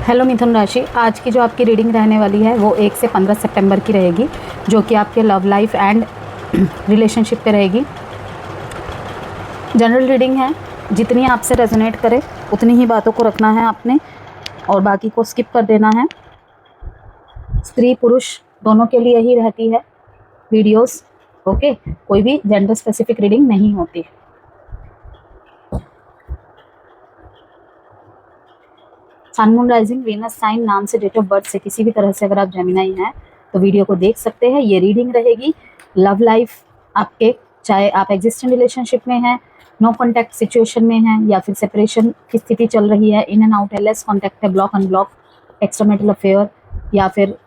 Hello मिथुन राशि, आज की जो आपकी रीडिंग रहने वाली है वो 1 से 15 सितंबर की रहेगी, जो कि आपके लव लाइफ एंड रिलेशनशिप पे रहेगी। जनरल रीडिंग है, जितनी आपसे रेजोनेट करे उतनी ही बातों को रखना है आपने और बाकी को स्किप कर देना है। स्त्री पुरुष दोनों के लिए ही रहती है वीडियोस, ओके। कोई भी जेंडर स्पेसिफिक रीडिंग नहीं होती। Sun moon rising Venus sign नाम से डेट ऑफ बर्थ से किसी भी तरह से अगर आप जेमिनाई हैं तो वीडियो को देख सकते हैं। ये रीडिंग रहेगी लव लाइफ आपके, चाहे आप एग्जिस्टिंग रिलेशनशिप में हैं, नो कॉन्टैक्ट सिचुएशन में हैं या फिर सेपरेशन की स्थिति चल रही है, इन एंड आउट है, लेस कॉन्टैक्ट है, ब्लॉक अनब्लॉक, एक्स्ट्रामैरिटल अफेयर या फिर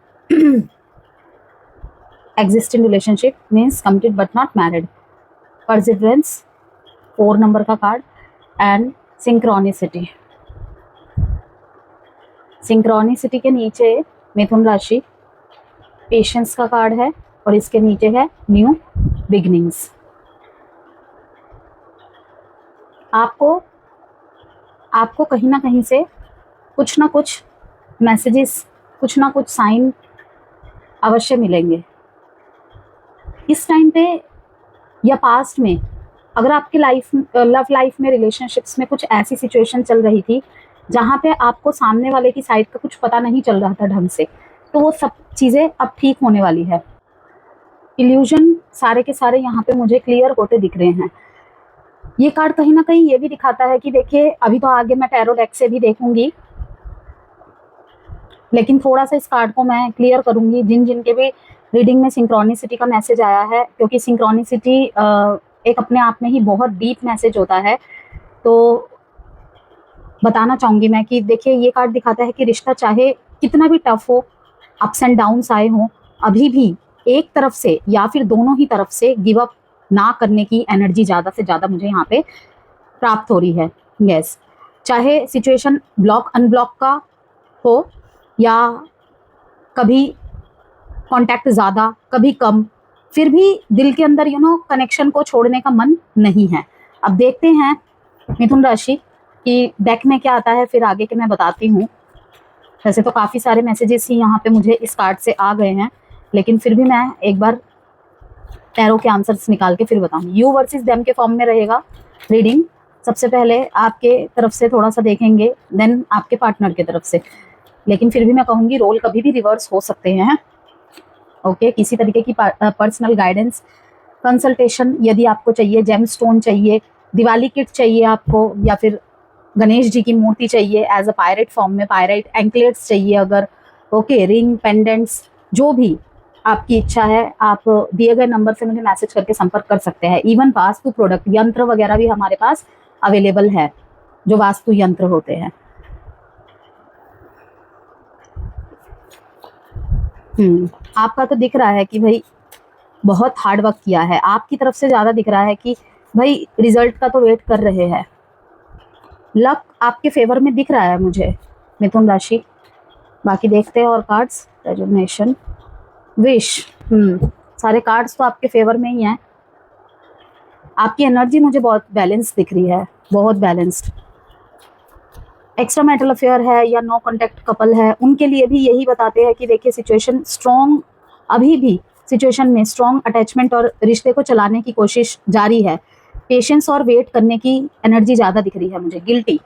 existing relationship means committed but not married. Perseverance 4 number का कार्ड एंड सिंक्रोनिसिटी। सिंक्रोनिसिटी के नीचे मिथुन राशि पेशेंस का कार्ड है और इसके नीचे है न्यू बिगनिंग्स। आपको कहीं ना कहीं से कुछ ना कुछ मैसेजेस, कुछ ना कुछ साइन अवश्य मिलेंगे इस टाइम पे या पास्ट में। अगर आपकी लव लाइफ में, रिलेशनशिप्स में कुछ ऐसी सिचुएशन चल रही थी जहाँ पे आपको सामने वाले की साइड का कुछ पता नहीं चल रहा था ढंग से, तो वो सब चीज़ें अब ठीक होने वाली है। इल्यूजन सारे के सारे यहाँ पे मुझे क्लियर होते दिख रहे हैं। ये कार्ड कहीं ना कहीं ये भी दिखाता है कि देखिए, अभी तो आगे मैं टैरो डेक से भी देखूंगी, लेकिन थोड़ा सा इस कार्ड को मैं क्लियर करूंगी जिन जिन के भी रीडिंग में सिंक्रोनिसिटी का मैसेज आया है, क्योंकि सिंक्रोनिसिटी एक अपने आप में ही बहुत डीप मैसेज होता है। तो बताना चाहूँगी मैं कि देखिए, ये कार्ड दिखाता है कि रिश्ता चाहे कितना भी टफ हो, अप्स एंड डाउन्स आए हों, अभी भी एक तरफ से या फिर दोनों ही तरफ से गिव अप ना करने की एनर्जी ज़्यादा से ज़्यादा मुझे यहाँ पे प्राप्त हो रही है। यस, चाहे सिचुएशन ब्लॉक अनब्लॉक का हो या कभी कांटेक्ट ज़्यादा कभी कम, फिर भी दिल के अंदर कनेक्शन को छोड़ने का मन नहीं है। अब देखते हैं मिथुन राशि कि डेक में क्या आता है, फिर आगे के मैं बताती हूँ। वैसे तो काफ़ी सारे मैसेजेस ही यहाँ पे मुझे इस कार्ड से आ गए हैं, लेकिन फिर भी मैं एक बार टैरो के आंसर्स निकाल के फिर बताऊँ। यू वर्सेस देम के फॉर्म में रहेगा रीडिंग। सबसे पहले आपके तरफ से थोड़ा सा देखेंगे, देन आपके पार्टनर की तरफ से, लेकिन फिर भी मैं कहूँगी रोल कभी भी रिवर्स हो सकते हैं। ओके, किसी तरीके की पर्सनल गाइडेंस, कंसल्टेशन यदि आपको चाहिए, जेम स्टोन चाहिए, दिवाली किट चाहिए आपको, या फिर गणेश जी की मूर्ति चाहिए एज अ पायरेट फॉर्म में, पायरेट एंकलेट्स चाहिए अगर, ओके, रिंग, पेंडेंट्स, जो भी आपकी इच्छा है, आप दिए गए नंबर से मुझे मैसेज करके संपर्क कर सकते हैं। इवन वास्तु प्रोडक्ट, यंत्र वगैरह भी हमारे पास अवेलेबल है, जो वास्तु यंत्र होते हैं। आपका तो दिख रहा है कि भाई बहुत हार्ड वर्क किया है, आपकी तरफ से ज़्यादा दिख रहा है कि भाई रिजल्ट का तो वेट कर रहे हैं। लक आपके फेवर में दिख रहा है मुझे मिथुन राशि। बाकी देखते हैं और कार्ड्स। रेजोनेशन, विश, सारे कार्ड्स तो आपके फेवर में ही हैं। आपकी एनर्जी मुझे बहुत बैलेंस दिख रही है, बहुत बैलेंस्ड। एक्स्ट्रा मैरिटल अफेयर है या नो कॉन्टैक्ट कपल है, उनके लिए भी यही बताते हैं कि देखिए, सिचुएशन स्ट्रॉन्ग, अभी भी सिचुएशन में स्ट्रॉन्ग अटैचमेंट और रिश्ते को चलाने की कोशिश जारी है। पेशेंस और वेट करने की एनर्जी ज़्यादा दिख रही है मुझे। Guilty,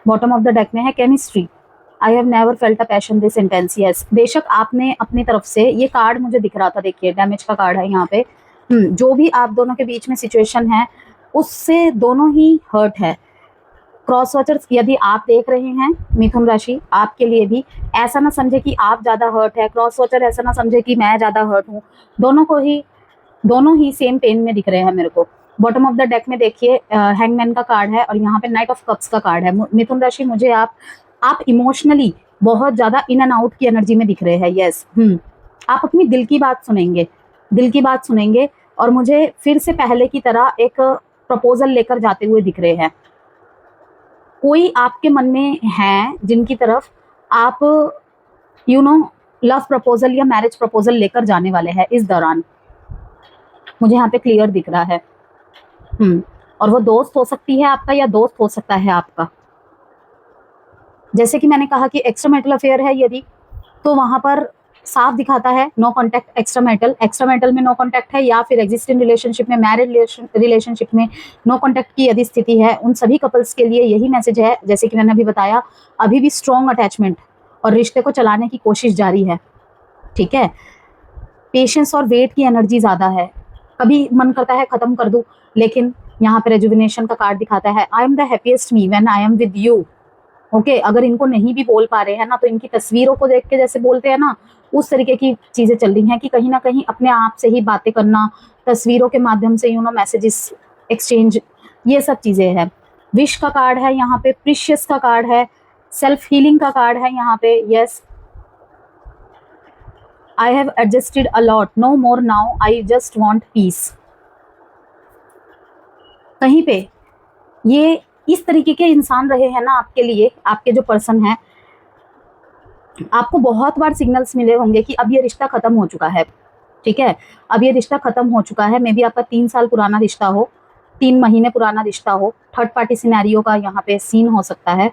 bottom of the deck में है chemistry. I have never felt a passion this intense. Yes, बेशक आपने अपनी तरफ से, ये कार्ड मुझे दिख रहा था, देखिए डैमेज का कार्ड है यहाँ पे। जो भी आप दोनों के बीच में सिचुएशन है उससे दोनों ही हर्ट है। क्रॉस वॉचर्स यदि आप देख रहे हैं मिथुन राशि, आपके लिए भी ऐसा ना समझे कि आप ज़्यादा हर्ट है, क्रॉस वॉचर ऐसा ना समझे कि मैं ज़्यादा हर्ट हूँ। दोनों ही सेम पेन में दिख रहे हैं मेरे को। बॉटम ऑफ द डेक में देखिए हैंगमैन का कार्ड है और यहाँ पे नाइट ऑफ कप्स का कार्ड है। मिथुन राशि, मुझे आप इमोशनली बहुत ज़्यादा इन एंड आउट की एनर्जी में दिख रहे हैं। यस, आप अपनी दिल की बात सुनेंगे और मुझे फिर से पहले की तरह एक प्रपोजल लेकर जाते हुए दिख रहे हैं। कोई आपके मन में है जिनकी तरफ आप लव प्रपोजल या मैरिज प्रपोजल लेकर जाने वाले हैं इस दौरान, मुझे यहाँ पे क्लियर दिख रहा है। और वो दोस्त हो सकती है आपका या दोस्त हो सकता है आपका। जैसे कि मैंने कहा कि एक्स्ट्रा मैरिटल अफेयर है यदि, तो वहां पर साफ दिखाता है नो कॉन्टैक्ट एक्स्ट्रा मैरिटल में नो कॉन्टैक्ट है, या फिर एग्जिस्टिंग रिलेशनशिप में, मैरिड रिलेशनशिप में नो कॉन्टैक्ट की यदि स्थिति है, उन सभी कपल्स के लिए यही मैसेज है। जैसे कि मैंने अभी बताया, अभी भी स्ट्रॉन्ग अटैचमेंट और रिश्ते को चलाने की कोशिश जारी है, ठीक है। पेशेंस और वेट की एनर्जी ज्यादा है, कभी मन करता है खत्म कर दूं, लेकिन यहाँ पे रेजुविनेशन का कार्ड दिखाता है, I am the happiest me when I am with you. Okay, अगर इनको नहीं भी बोल पा रहे हैं ना, तो इनकी तस्वीरों को देख के जैसे बोलते हैं ना, उस तरीके की चीजें चल रही हैं कि कहीं ना कहीं अपने आप से ही बातें करना, तस्वीरों के माध्यम से मैसेजेस एक्सचेंज, ये सब चीजें हैं। विश का कार्ड है यहाँ पे, प्रीशियस का कार्ड है, सेल्फ हीलिंग का कार्ड है यहाँ पे। Yes, I have adjusted a lot. No more now. I just want peace. कहीं पे ये इस तरीके के इंसान रहे हैं ना आपके लिए, आपके जो पर्सन है, आपको बहुत बार सिग्नल्स मिले होंगे कि अब ये रिश्ता खत्म हो चुका है, ठीक है। अब ये रिश्ता खत्म हो चुका है, मे बी आपका 3 साल पुराना रिश्ता हो, 3 महीने पुराना रिश्ता हो, थर्ड पार्टी सिनेरियो का यहाँ पे सीन हो सकता है।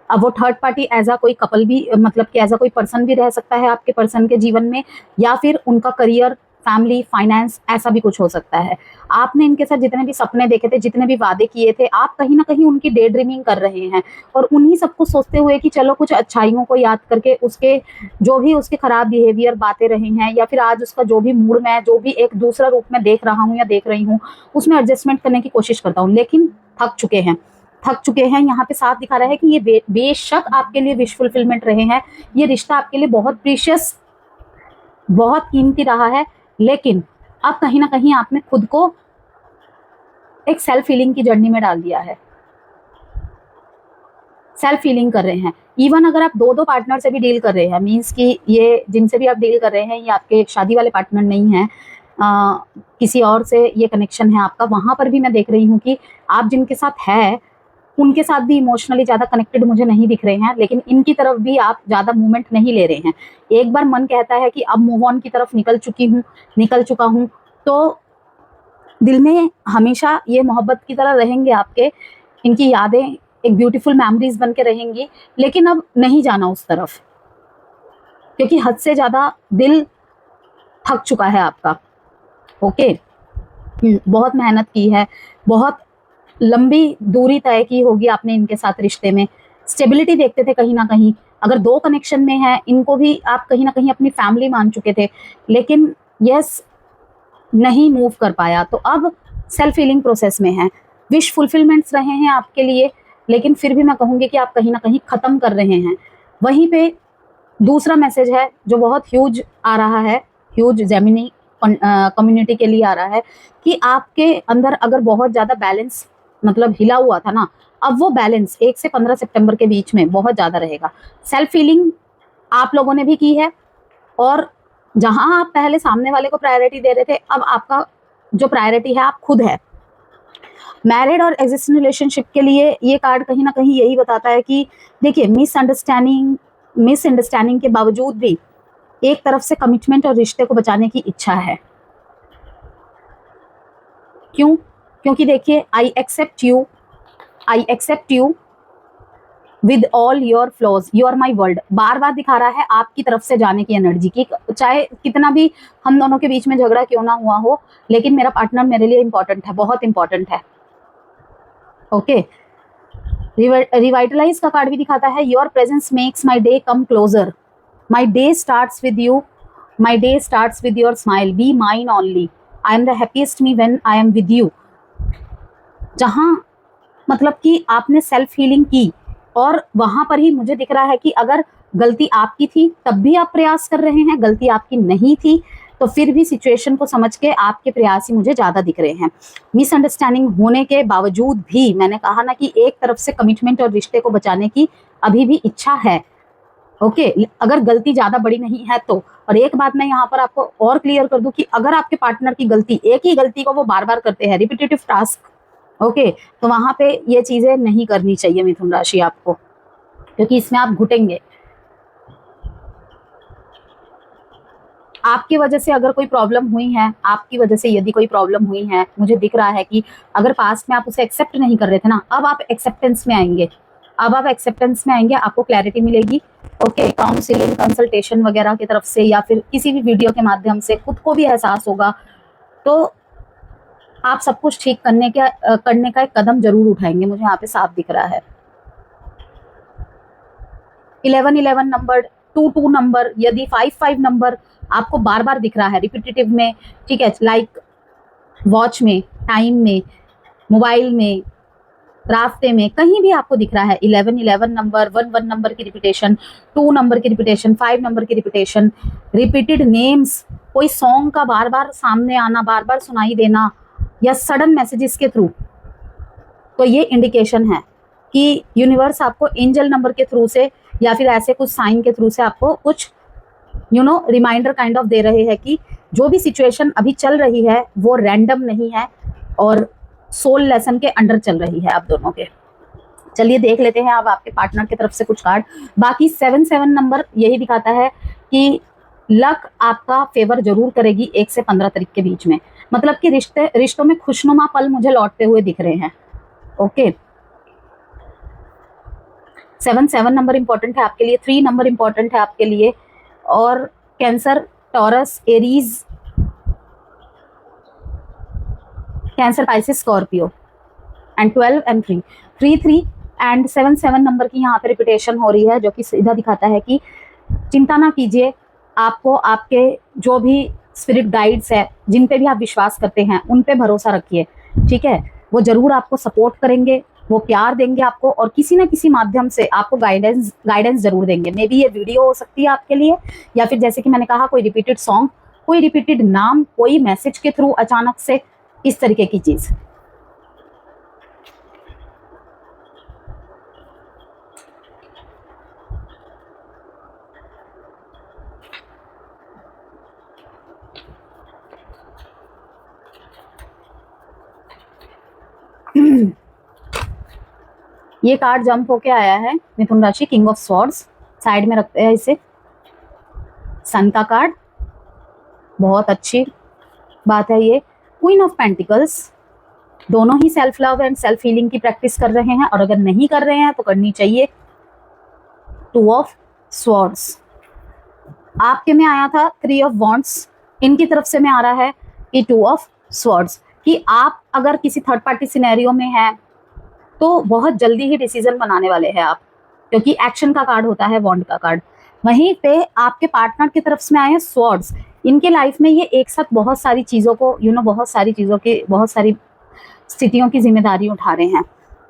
अब वो थर्ड पार्टी एज अ कोई कपल भी, मतलब कि एज अ कोई पर्सन भी रह सकता है आपके पर्सन के जीवन में, या फिर उनका करियर, फैमिली, फाइनेंस, ऐसा भी कुछ हो सकता है। आपने इनके साथ जितने भी सपने देखे थे, जितने भी वादे किए थे, आप कहीं ना कहीं उनकी डे ड्रीमिंग कर रहे हैं, और उन्हीं सबको सोचते हुए कि चलो कुछ अच्छाइयों को याद करके उसके जो भी उसके खराब बिहेवियर बातें रही हैं, या फिर आज उसका जो भी मूड मैं जो भी एक दूसरा रूप में देख रहा हूँ या देख रही हूँ, उसमें एडजस्टमेंट करने की कोशिश करता हूँ, लेकिन थक चुके हैं। यहाँ पे साफ दिखा रहा है कि ये बेशक आपके लिए विश फुलफिलमेंट रहे हैं, ये रिश्ता आपके लिए बहुत प्रीशियस, बहुत कीमती रहा है, लेकिन अब कहीं ना कहीं आपने खुद को एक सेल्फ हीलिंग की जर्नी में डाल दिया है, सेल्फ हीलिंग कर रहे हैं। इवन अगर आप 2 पार्टनर से भी डील कर रहे हैं, मीन्स कि ये जिनसे भी आप डील कर रहे हैं, ये आपके शादी वाले पार्टनर नहीं है, किसी और से ये कनेक्शन है आपका, वहां पर भी मैं देख रही हूँ कि आप जिनके साथ है उनके साथ भी इमोशनली ज़्यादा कनेक्टेड मुझे नहीं दिख रहे हैं, लेकिन इनकी तरफ भी आप ज़्यादा मूवमेंट नहीं ले रहे हैं। एक बार मन कहता है कि अब मूव ऑन की तरफ निकल चुका हूँ, तो दिल में हमेशा ये मोहब्बत की तरह रहेंगे आपके, इनकी यादें एक ब्यूटीफुल मेमोरीज बन के रहेंगी, लेकिन अब नहीं जाना उस तरफ, क्योंकि हद से ज़्यादा दिल थक चुका है आपका। ओके, बहुत मेहनत की है, बहुत लंबी दूरी तय की होगी आपने इनके साथ रिश्ते में, स्टेबिलिटी देखते थे कहीं ना कहीं, अगर 2 कनेक्शन में है, इनको भी आप कहीं ना कहीं अपनी फैमिली मान चुके थे, लेकिन यस नहीं मूव कर पाया, तो अब सेल्फ हीलिंग प्रोसेस में है। विश फुलफिलमेंट्स रहे हैं आपके लिए, लेकिन फिर भी मैं कहूँगी कि आप कहीं ना कहीं ख़त्म कर रहे हैं। वहीं पे दूसरा मैसेज है जो बहुत ह्यूज आ रहा है, ह्यूज जेमिनी कम्युनिटी के लिए आ रहा है, कि आपके अंदर अगर बहुत ज़्यादा बैलेंस मतलब हिला हुआ था ना, अब वो बैलेंस 1 से 15 सितंबर के बीच में बहुत ज़्यादा रहेगा। सेल्फ हीलिंग आप लोगों ने भी की है, और जहां आप पहले सामने वाले को प्रायोरिटी दे रहे थे, अब आपका जो प्रायोरिटी है आप खुद है। मैरिड और एग्जिस्टिंग रिलेशनशिप के लिए ये कार्ड कहीं ना कहीं यही बताता है कि देखिए, मिसअंडरस्टैंडिंग के बावजूद भी एक तरफ से कमिटमेंट और रिश्ते को बचाने की इच्छा है। क्यों? क्योंकि देखिए, I accept you with all your flaws, you are my world, बार बार दिखा रहा है आपकी तरफ से जाने की एनर्जी की, चाहे कितना भी हम दोनों के बीच में झगड़ा क्यों ना हुआ हो, लेकिन मेरा पार्टनर मेरे लिए इंपॉर्टेंट है, बहुत इंपॉर्टेंट है। ओके, रिवाइटलाइज का कार्ड भी दिखाता है, your presence makes my day come closer, my day starts with you, my day starts with your smile, be mine only, I am the happiest me when I am with you. जहां मतलब कि आपने self healing की, और वहां पर ही मुझे दिख रहा है कि अगर गलती आपकी थी तब भी आप प्रयास कर रहे हैं, गलती आपकी नहीं थी तो फिर भी सिचुएशन को समझ के आपके प्रयास ही मुझे ज़्यादा दिख रहे हैं। मिसअंडरस्टैंडिंग होने के बावजूद भी मैंने कहा ना कि एक तरफ से कमिटमेंट और रिश्ते को बचाने की अभी भी इच्छा है। ओके, अगर गलती ज़्यादा बड़ी नहीं है तो। और एक बात मैं यहाँ पर आपको और क्लियर कर दूं कि अगर आपके पार्टनर की गलती, एक ही गलती को वो बार बार करते हैं, रिपीटेटिव टास्क, ओके, तो वहां पे ये चीजें नहीं करनी चाहिए मिथुन राशि आपको, क्योंकि इसमें आप घुटेंगे। आपकी वजह से अगर कोई प्रॉब्लम हुई है, आपकी वजह से यदि कोई प्रॉब्लम हुई है, मुझे दिख रहा है कि अगर पास्ट में आप उसे एक्सेप्ट नहीं कर रहे थे ना, अब आप एक्सेप्टेंस में आएंगे, अब आप एक्सेप्टेंस में आएंगे, आपको क्लैरिटी मिलेगी। ओके, काउंसलिंग, कंसल्टेशन वगैरह की तरफ से या फिर किसी भी वीडियो के माध्यम से खुद को भी एहसास होगा, तो आप सब कुछ ठीक करने का एक कदम जरूर उठाएंगे, मुझे यहाँ पे साफ दिख रहा है। 11 नंबर, 2 नंबर, यदि 5 नंबर आपको बार बार दिख रहा है रिपीटेटिव में, ठीक है, लाइक वॉच में, टाइम में, मोबाइल में, रास्ते में, कहीं भी आपको दिख रहा है 11 नंबर, 1 नंबर की रिपीटेशन, 2 नंबर की रिपीटेशन, 5 नंबर की रिपीटेशन, रिपीटेड नेम्स, कोई सॉन्ग का बार बार सामने आना, बार बार सुनाई देना, या सडन मैसेजेस के थ्रू, तो ये इंडिकेशन है कि यूनिवर्स आपको एंजल नंबर के थ्रू से या फिर ऐसे कुछ साइन के थ्रू से आपको कुछ रिमाइंडर काइंड ऑफ दे रहे हैं कि जो भी सिचुएशन अभी चल रही है वो रैंडम नहीं है और सोल लेसन के अंडर चल रही है आप दोनों के। चलिए देख लेते हैं अब आपके पार्टनर की तरफ से कुछ कार्ड। बाकी 7 नंबर यही दिखाता है कि लक आपका फेवर जरूर करेगी 1 से 15 तारीख के बीच में, मतलब कि रिश्तों में खुशनुमा पल मुझे लौटते हुए दिख रहे हैं। ओके, 7 नंबर इंपॉर्टेंट है आपके लिए, 3 नंबर इंपॉर्टेंट है आपके लिए, और cancer, taurus, Aries, cancer, Pisces, Scorpio, and 12 and 3 and 7 number की यहाँ पे रिपीटेशन हो रही है, जो कि सीधा दिखाता है कि चिंता ना कीजिए, आपको आपके जो भी स्पिरिट गाइड्स है, जिन पे भी आप विश्वास करते हैं, उन पे भरोसा रखिए, ठीक है, वो जरूर आपको सपोर्ट करेंगे, वो प्यार देंगे आपको, और किसी ना किसी माध्यम से आपको गाइडेंस जरूर देंगे। मे बी ये वीडियो हो सकती है आपके लिए, या फिर जैसे कि मैंने कहा कोई रिपीटेड सॉन्ग, कोई रिपीटेड नाम, कोई मैसेज के थ्रू अचानक से, इस तरीके की चीज। ये कार्ड जंप होके आया है मिथुन राशि, किंग ऑफ स्वॉर्ड्स, साइड में रखते हैं इसे, सन का कार्ड, बहुत अच्छी बात है ये। क्वीन ऑफ पेंटिकल्स, दोनों ही self love and self healing की प्रैक्टिस कर रहे हैं, और अगर नहीं कर रहे हैं तो करनी चाहिए। 2 ऑफ स्वॉर्ड्स, आपके में आया था 3 ऑफ वॉन्ड्स, इनकी तरफ से में आ रहा है कि 2 ऑफ स्वॉर्ड्स, कि आप अगर किसी थर्ड पार्टी सिनेरियो में हैं तो बहुत जल्दी ही डिसीजन बनाने वाले हैं आप, क्योंकि एक्शन का कार्ड होता है वॉन्ड का कार्ड। वहीं पे आपके पार्टनर की तरफ से आए हैं स्वॉर्ड्स, इनके लाइफ में ये एक साथ बहुत सारी चीज़ों को बहुत सारी स्थितियों की जिम्मेदारी उठा रहे हैं।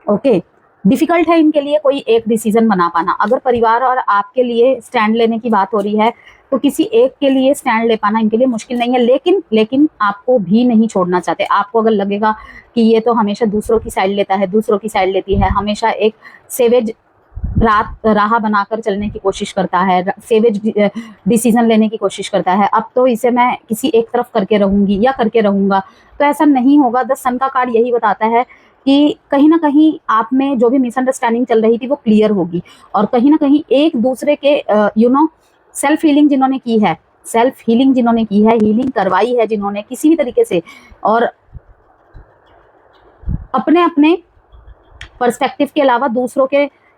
ओके, डिफिकल्ट है इनके लिए कोई एक डिसीजन बना पाना। अगर परिवार और आपके लिए स्टैंड लेने की बात हो रही है तो किसी एक के लिए स्टैंड ले पाना इनके लिए मुश्किल नहीं है, लेकिन आपको भी नहीं छोड़ना चाहते। आपको अगर लगेगा कि ये तो हमेशा दूसरों की साइड लेता है, दूसरों की साइड लेती है, हमेशा एक सेवेज राह बनाकर चलने की कोशिश करता है, सेवेज डिसीजन लेने की कोशिश करता है, अब तो इसे मैं किसी एक तरफ करके रहूंगी या करके रहूंगा, तो ऐसा नहीं होगा। द सन का कार्ड यही बताता है कि कहीं ना कहीं आप में जो भी मिसअंडरस्टैंडिंग चल रही थी वो क्लियर होगी, और कहीं ना कहीं एक दूसरे के सेल्फ हीलिंग जिन्होंने की है, हीलिंग करवाई है जिन्होंने किसी भी तरीके से, और अपने अपने पर्सपेक्टिव के अलावा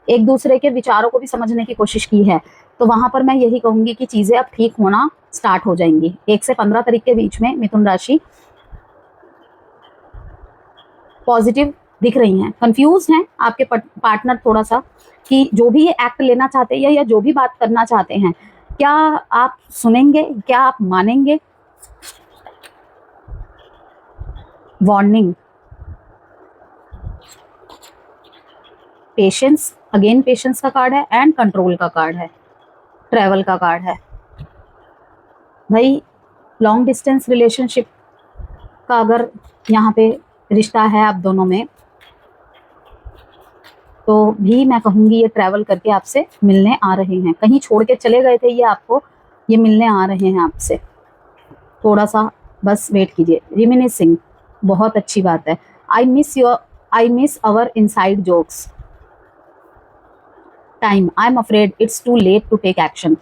एक दूसरे के विचारों को भी समझने की कोशिश की है, तो वहां पर मैं यही कहूंगी कि चीजें अब ठीक होना स्टार्ट हो जाएंगी 1 से 15 तारीख के बीच में। मिथुन राशि पॉजिटिव दिख रही हैं। कंफ्यूज हैं आपके पार्टनर थोड़ा सा कि जो भी ये एक्ट लेना चाहते हैं या जो भी बात करना चाहते हैं, क्या आप सुनेंगे, क्या आप मानेंगे। वार्निंग, पेशेंस, अगेन पेशेंस का कार्ड है, एंड कंट्रोल का कार्ड है, ट्रैवल का कार्ड है। भाई लॉन्ग डिस्टेंस रिलेशनशिप का अगर यहाँ पे रिश्ता है आप दोनों में, तो भी मैं कहूँगी ये ट्रैवल करके आपसे मिलने आ रहे हैं। कहीं छोड़ के चले गए थे ये आपको, ये मिलने आ रहे हैं आपसे। थोड़ा सा बस वेट कीजिए। रिमिनिसिंग, बहुत अच्छी बात है। I miss our inside jokes. Time, I am afraid it's too late to take action.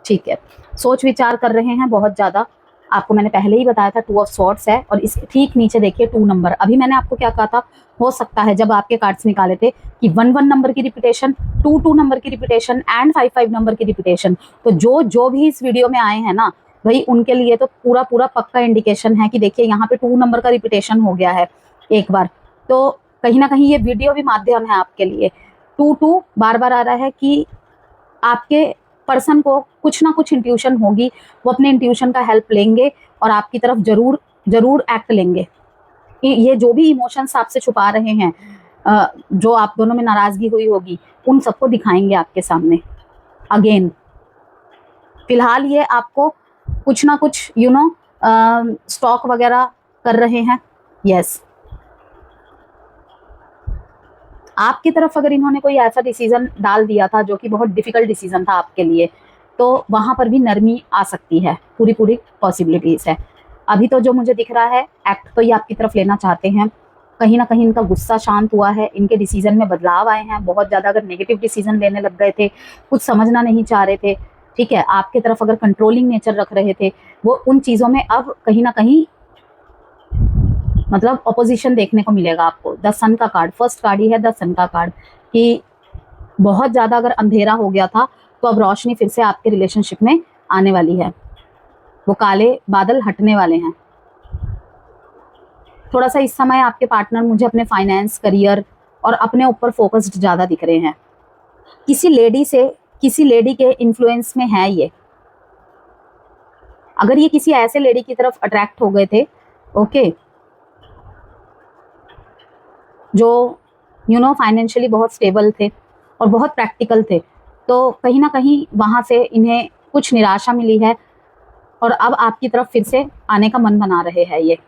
ठीक है, सोच विचार कर रहे हैं बहुत ज़्यादा, आपको मैंने पहले ही बताया था 2 ऑफ स्वॉर्ड्स है, और इसके ठीक नीचे देखिए 2 नंबर। अभी मैंने आपको क्या कहा था, हो सकता है जब आपके कार्ड्स निकाले थे कि 1-1 नंबर की रिपीटेशन, 2-2 नंबर की रिपीटेशन एंड 5-5 नंबर की रिपीटेशन। तो जो भी इस वीडियो में आए हैं ना भाई, उनके लिए तो पूरा पूरा पक्का इंडिकेशन है कि देखिए यहाँ पे 2 नंबर का रिपीटेशन हो गया है एक बार। तो कहीं ना कहीं ये वीडियो भी माध्यम है आपके लिए। 2-2 बार बार आ रहा है कि आपके पर्सन को कुछ ना कुछ इंट्यूशन होगी, वो अपने इंट्यूशन का हेल्प लेंगे और आपकी तरफ जरूर जरूर एक्ट लेंगे। ये जो भी इमोशंस आपसे छुपा रहे हैं, जो आप दोनों में नाराजगी हुई होगी, उन सबको दिखाएंगे आपके सामने अगेन। फिलहाल ये आपको कुछ ना कुछ स्टॉक वगैरह कर रहे हैं। यस, आपकी तरफ अगर इन्होंने कोई ऐसा डिसीजन डाल दिया था जो कि बहुत डिफिकल्ट डिसीजन था आपके लिए, तो वहां पर भी नरमी आ सकती है, पूरी पूरी पॉसिबिलिटीज है। अभी तो जो मुझे दिख रहा है, एक्ट तो ये आपकी तरफ लेना चाहते हैं। कहीं ना कहीं इनका गुस्सा शांत हुआ है, इनके डिसीजन में बदलाव आए हैं। बहुत ज़्यादा अगर नेगेटिव डिसीजन लेने लग गए थे, कुछ समझना नहीं चाह रहे थे, ठीक है, आपके तरफ अगर कंट्रोलिंग नेचर रख रहे थे, वो उन चीज़ों में अब कहीं ना कहीं मतलब ऑपोजिशन देखने को मिलेगा आपको। द सन का कार्ड, फर्स्ट कार्ड ही है द सन का कार्ड, कि बहुत ज़्यादा अगर अंधेरा हो गया था तो अब रोशनी फिर से आपके रिलेशनशिप में आने वाली है। वो काले बादल हटने वाले हैं। थोड़ा सा इस समय आपके पार्टनर मुझे अपने फाइनेंस, करियर और अपने ऊपर फोकस्ड ज़्यादा दिख रहे हैं। किसी लेडी के इन्फ्लुएंस में है ये। अगर ये किसी ऐसे लेडी की तरफ अट्रैक्ट हो गए थे, ओके, जो फाइनेंशियली बहुत स्टेबल थे और बहुत प्रैक्टिकल थे, तो कहीं ना कहीं वहाँ से इन्हें कुछ निराशा मिली है और अब आपकी तरफ फिर से आने का मन बना रहे हैं। ये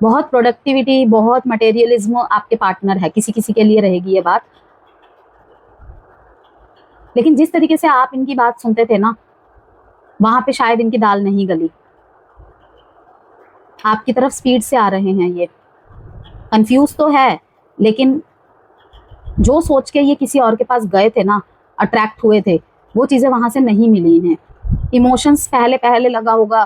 बहुत प्रोडक्टिविटी, बहुत मटेरियलिज्म आपके पार्टनर है। किसी किसी के लिए रहेगी ये बात, लेकिन जिस तरीके से आप इनकी बात सुनते थे ना, वहां पे शायद इनकी दाल नहीं गली। आपकी तरफ स्पीड से आ रहे हैं ये। कंफ्यूज तो है, लेकिन जो सोच के ये किसी और के पास गए थे ना, अट्रैक्ट हुए थे, वो चीज़ें वहाँ से नहीं मिली इन्हें। इमोशंस पहले पहले लगा होगा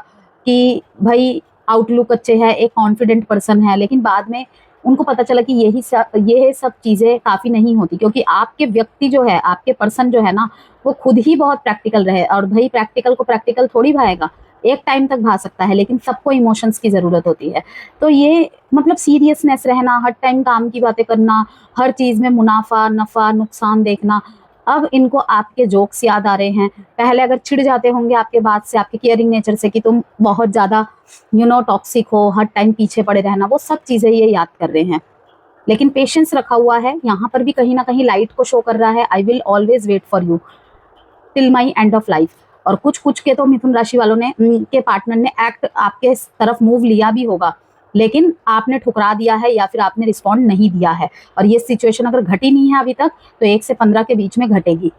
कि भाई आउटलुक अच्छे है, एक कॉन्फिडेंट पर्सन है, लेकिन बाद में उनको पता चला कि ये सब चीज़ें काफ़ी नहीं होती, क्योंकि आपके व्यक्ति जो है, आपके पर्सन जो है ना, वो खुद ही बहुत प्रैक्टिकल रहे। और भाई प्रैक्टिकल को प्रैक्टिकल थोड़ी भाएगा, एक टाइम तक भा सकता है, लेकिन सबको इमोशंस की ज़रूरत होती है। तो ये मतलब सीरियसनेस रहना, हर टाइम काम की बातें करना, हर चीज़ में मुनाफा नफ़ा नुकसान देखना, अब इनको आपके जोक्स याद आ रहे हैं। पहले अगर चिढ़ जाते होंगे आपके बात से, आपके केयरिंग नेचर से, कि तुम बहुत ज़्यादा टॉक्सिक हो, हर टाइम पीछे पड़े रहना, वो सब चीज़ें ये याद कर रहे हैं। लेकिन पेशेंस रखा हुआ है। यहाँ पर भी कहीं ना कहीं लाइट को शो कर रहा है, I will always wait for you till my end of life. और कुछ के तो मिथुन राशि वालों ने, के पार्टनर ने एक्ट आपके तरफ मूव लिया भी होगा, लेकिन आपने ठुकरा दिया है या फिर आपने रिस्पॉन्ड नहीं दिया है। और ये सिचुएशन अगर घटी नहीं है अभी तक, तो 1 से 15 के बीच में घटेगी।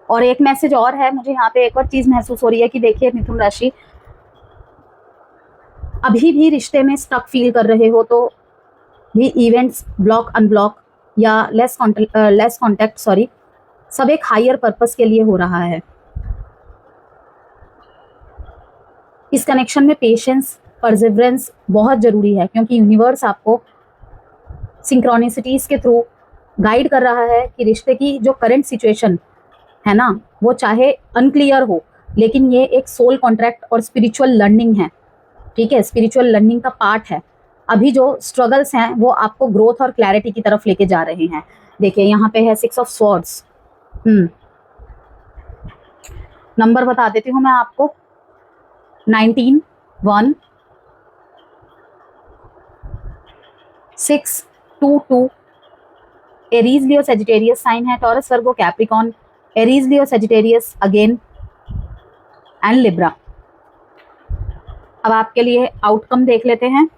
और एक मैसेज और है, मुझे यहाँ पे एक और चीज महसूस हो रही है कि देखिए मिथुन राशि, अभी भी रिश्ते में स्टक फील कर रहे हो तो भी इवेंट्स ब्लॉक अनब्लॉक या लेस कॉन्टेक्ट सब एक हायर पर्पस के लिए हो रहा है। इस कनेक्शन में पेशेंस, परसिवरेंस बहुत जरूरी है, क्योंकि यूनिवर्स आपको सिंक्रोनिसिटीज के थ्रू गाइड कर रहा है कि रिश्ते की जो करंट सिचुएशन है ना, वो चाहे अनक्लियर हो, लेकिन ये एक सोल कॉन्ट्रैक्ट और स्पिरिचुअल लर्निंग है। ठीक है, स्पिरिचुअल लर्निंग का पार्ट है। अभी जो स्ट्रगल्स हैं वो आपको ग्रोथ और क्लैरिटी की तरफ लेके जा रहे हैं। देखिए यहाँ पे है 6 ऑफ स्वॉर्ड्स। नंबर बता देती हूँ मैं आपको, 19, 1, 6, 2, 2। एरीज लियो सेजिटेरियस साइन है, Taurus Virgo Capricorn, Aries Leo Sagittarius again and Libra. अब आपके लिए आउटकम देख लेते हैं।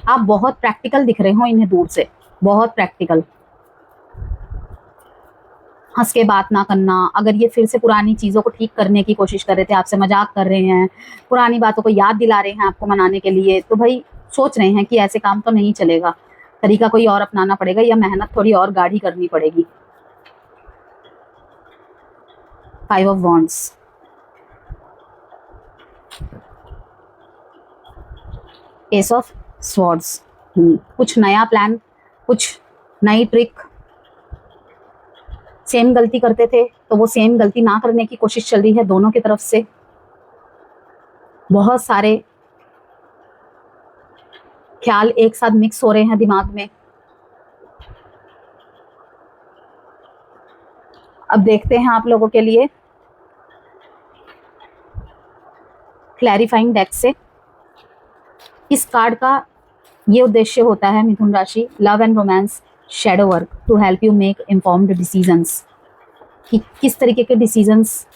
आप बहुत प्रैक्टिकल दिख रहे हो इन्हें दूर से, बहुत प्रैक्टिकल। हंस के बात ना करना, अगर ये फिर से पुरानी चीज़ों को ठीक करने की कोशिश कर रहे थे, आपसे मजाक कर रहे हैं, पुरानी बातों को याद दिला रहे हैं आपको मनाने के लिए, तो भाई सोच रहे हैं कि ऐसे काम तो नहीं चलेगा, तरीका कोई और अपनाना पड़ेगा या मेहनत थोड़ी और गाढ़ी करनी पड़ेगी। 5 of wands, S of swords, कुछ नया प्लान, कुछ नई ट्रिक। सेम गलती करते थे तो वो सेम गलती ना करने की कोशिश चल रही है दोनों की तरफ से। बहुत सारे ख्याल एक साथ मिक्स हो रहे हैं दिमाग में। अब देखते हैं आप लोगों के लिए क्लैरिफाइंग डेक से। इस कार्ड का ये उद्देश्य होता है मिथुन राशि, love and romance shadow work to help you make informed decisions, कि किस तरीके के डिसीजंस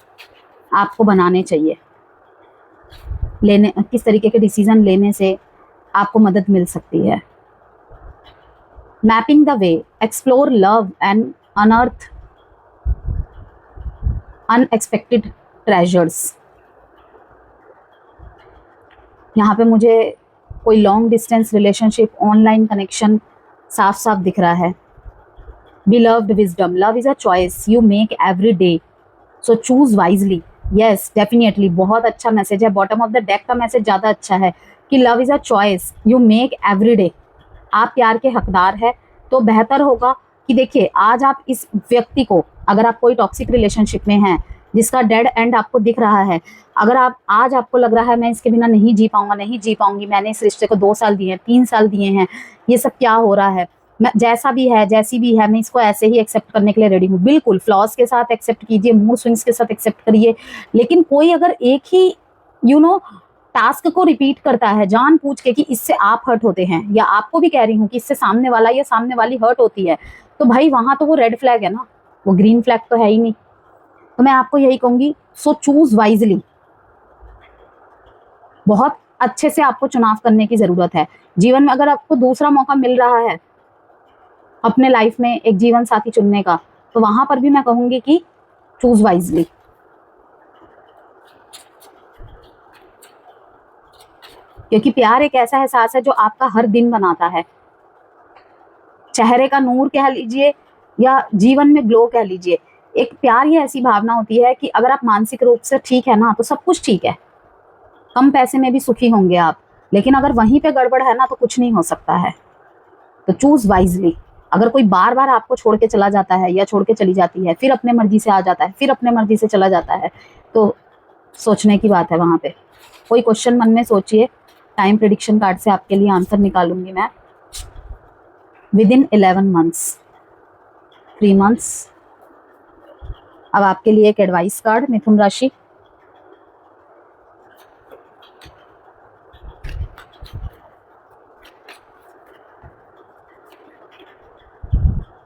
आपको बनाने चाहिए, किस तरीके के डिसीजन लेने से आपको मदद मिल सकती है। Mapping the way, explore love and unearth unexpected treasures. यहाँ पे मुझे कोई long distance relationship, online connection साफ साफ दिख रहा है। Beloved wisdom, love is a choice you make every day, so choose wisely. Yes, definitely, बहुत अच्छा मैसेज है। बॉटम ऑफ द डेक का मैसेज ज़्यादा अच्छा है कि love is a choice you make every day. आप प्यार के हकदार है, तो बेहतर होगा कि देखिए आज आप इस व्यक्ति को, अगर आप कोई टॉक्सिक रिलेशनशिप में हैं जिसका डेड एंड आपको दिख रहा है, अगर आप आज आपको लग रहा है मैं इसके बिना नहीं जी पाऊंगा, नहीं जी पाऊंगी, मैंने इस रिश्ते को 2 साल दिए हैं, 3 साल दिए हैं, ये सब क्या हो रहा है, मैं जैसा भी है जैसी भी है मैं इसको ऐसे ही एक्सेप्ट करने के लिए रेडी हूँ। बिल्कुल फ्लॉज के साथ एक्सेप्ट कीजिए, मूड स्विंग्स के साथ एक्सेप्ट करिए, लेकिन कोई अगर एक ही टास्क को रिपीट करता है जान पूछ के कि इससे आप हर्ट होते हैं, या आपको भी कह रही हूँ कि इससे सामने वाला या सामने वाली हर्ट होती है, तो भाई वहां तो वो रेड फ्लैग है ना, वो ग्रीन फ्लैग तो है ही नहीं। तो मैं आपको यही कहूंगी, सो चूज वाइजली। बहुत अच्छे से आपको चुनाव करने की जरूरत है। जीवन में अगर आपको दूसरा मौका मिल रहा है अपने लाइफ में एक जीवन साथी चुनने का, तो वहां पर भी मैं कहूंगी कि चूज वाइजली। क्योंकि प्यार एक ऐसा एहसास है जो आपका हर दिन बनाता है, चेहरे का नूर कह लीजिए या जीवन में ग्लो कह लीजिए। एक प्यार ही ऐसी भावना होती है कि अगर आप मानसिक रूप से ठीक है ना, तो सब कुछ ठीक है, कम पैसे में भी सुखी होंगे आप, लेकिन अगर वहीं पे गड़बड़ है ना तो कुछ नहीं हो सकता है। तो चूज वाइजली। अगर कोई बार बार आपको छोड़ के चला जाता है या छोड़ के चली जाती है, फिर अपने मर्जी से आ जाता है, फिर अपने मर्जी से चला जाता है, तो सोचने की बात है वहां पे। कोई क्वेश्चन मन में सोचिए, टाइम प्रेडिक्शन कार्ड से आपके लिए आंसर निकालूंगी मैं। Within 11 months, 3 months. अब आपके लिए एक एडवाइस कार्ड मिथुन राशि।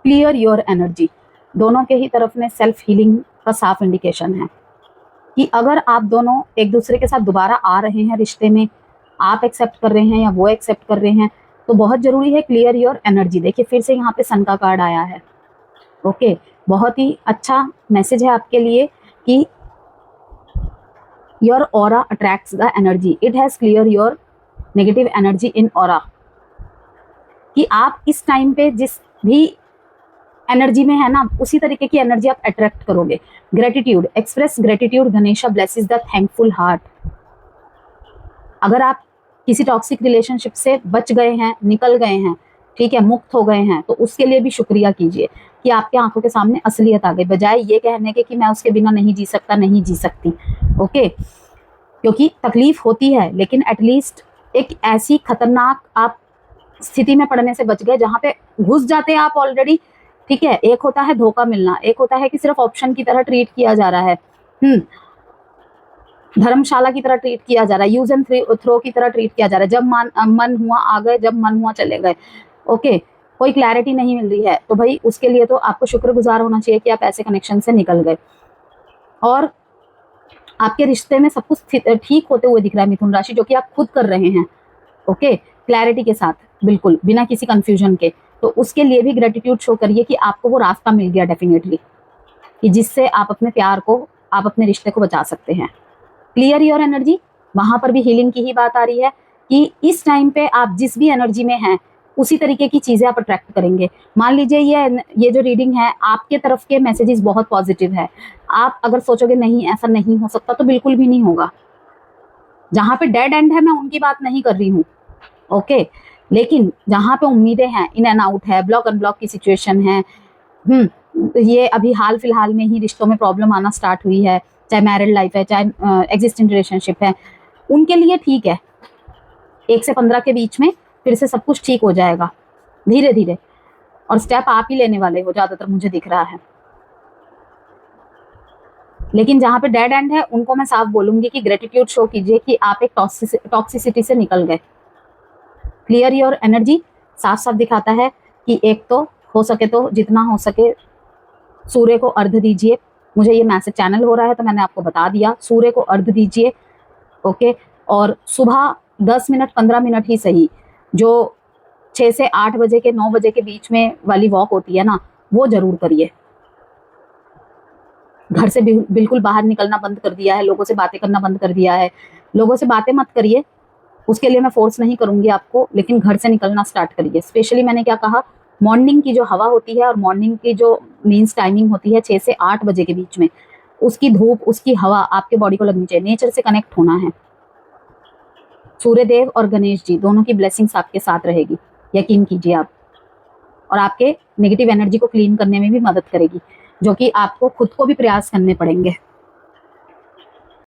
Clear your energy. दोनों के ही तरफ में सेल्फ हीलिंग का साफ इंडिकेशन है कि अगर आप दोनों एक दूसरे के साथ दोबारा आ रहे हैं रिश्ते में, आप एक्सेप्ट कर रहे हैं या वो एक्सेप्ट कर रहे हैं, तो बहुत जरूरी है क्लियर योर एनर्जी। देखिए फिर से यहाँ पे सन का कार्ड आया है। ओके, बहुत ही अच्छा मैसेज है आपके लिए कि your aura attracts the energy, it has clear your negative energy in aura. कि आप इस टाइम पे जिस भी एनर्जी में है ना, उसी तरीके की एनर्जी आप अट्रैक्ट करोगे। Gratitude, express gratitude, Ganesha blesses the thankful heart. अगर आप किसी टॉक्सिक रिलेशनशिप से बच गए हैं, निकल गए हैं, ठीक है, मुक्त हो गए हैं, तो उसके लिए भी शुक्रिया कीजिए कि आपके आंखों के सामने असलियत आ गई, बजाय ये कहने के कि मैं उसके बिना नहीं जी सकता, नहीं जी सकती। ओके, क्योंकि तकलीफ होती है, लेकिन एटलीस्ट एक ऐसी खतरनाक आप स्थिति में पड़ने से बच गए जहां पे घुस जाते हैं आप ऑलरेडी। ठीक है, एक होता है धोखा मिलना, एक होता है कि सिर्फ ऑप्शन की तरह ट्रीट किया जा रहा है, धर्मशाला की तरह ट्रीट किया जा रहा है, यूज एंड थ्रो की तरह ट्रीट किया जा रहा है। जब मन हुआ आ गए, जब मन हुआ चले गए। ओके, कोई क्लैरिटी नहीं मिल रही है, तो भाई उसके लिए तो आपको शुक्रगुजार होना चाहिए कि आप ऐसे कनेक्शन से निकल गए और आपके रिश्ते में सब कुछ ठीक होते हुए दिख रहा है मिथुन राशि, जो कि आप खुद कर रहे हैं। ओके, क्लैरिटी के साथ, बिल्कुल बिना किसी कंफ्यूजन के। तो उसके लिए भी ग्रेटिट्यूड शो करिए कि आपको वो रास्ता मिल गया डेफिनेटली, कि जिससे आप अपने प्यार को, आप अपने रिश्ते को बचा सकते हैं। क्लियर योर एनर्जी, वहां पर भी हीलिंग की ही बात आ रही है कि इस टाइम पे आप जिस भी एनर्जी में हैं उसी तरीके की चीजें आप अट्रैक्ट करेंगे। मान लीजिए ये जो रीडिंग है, आपके तरफ के मैसेजेस बहुत पॉजिटिव है, आप अगर सोचोगे नहीं ऐसा नहीं हो सकता, तो बिल्कुल भी नहीं होगा। जहां पे डेड एंड है मैं उनकी बात नहीं कर रही हूँ, ओके। लेकिन जहां पे उम्मीदें हैं, इन एंड आउट है, ब्लॉक अनब्लॉक की सिचुएशन है, ये अभी हाल फिलहाल में ही रिश्तों में प्रॉब्लम आना स्टार्ट हुई है, चाहे मैरिड लाइफ है, चाहे एग्जिस्टिंग रिलेशनशिप है, उनके लिए ठीक है। 1 से 15 के बीच में फिर से सब कुछ ठीक हो जाएगा धीरे धीरे, और स्टेप आप ही लेने वाले हो, ज्यादातर मुझे दिख रहा है। लेकिन जहां पे डेड एंड है उनको मैं साफ बोलूंगी कि ग्रेटिट्यूड शो कीजिए कि आप एक टॉक्सिसिटी से निकल गए। क्लियर योर एनर्जी साफ साफ दिखाता है कि एक तो हो सके तो जितना हो सके सूर्य को अर्घ दीजिए। मुझे ये मैसेज चैनल हो रहा है तो मैंने आपको बता दिया, सूर्य को अर्घ दीजिए, ओके। और सुबह 10 मिनट 15 मिनट ही सही, जो 6 से 8 बजे के 9 बजे के बीच में वाली वॉक होती है ना, वो जरूर करिए। घर से बिल्कुल बाहर निकलना बंद कर दिया है, लोगों से बातें करना बंद कर दिया है, लोगों से बातें मत करिए, उसके लिए मैं फोर्स नहीं करूंगी आपको, लेकिन घर से निकलना स्टार्ट करिए। स्पेशली मैंने क्या कहा, मॉर्निंग की जो हवा होती है और मॉर्निंग की जो मीन्स टाइमिंग होती है 6 से 8 बजे के बीच में, उसकी धूप, उसकी हवा आपके बॉडी को लगनी चाहिए, नेचर से कनेक्ट होना है। सूर्यदेव और गणेश जी दोनों की ब्लेसिंग्स आपके साथ रहेगी, यकीन कीजिए आप, और आपके नेगेटिव एनर्जी को क्लीन करने में भी मदद करेगी, जो कि आपको खुद को भी प्रयास करने पड़ेंगे।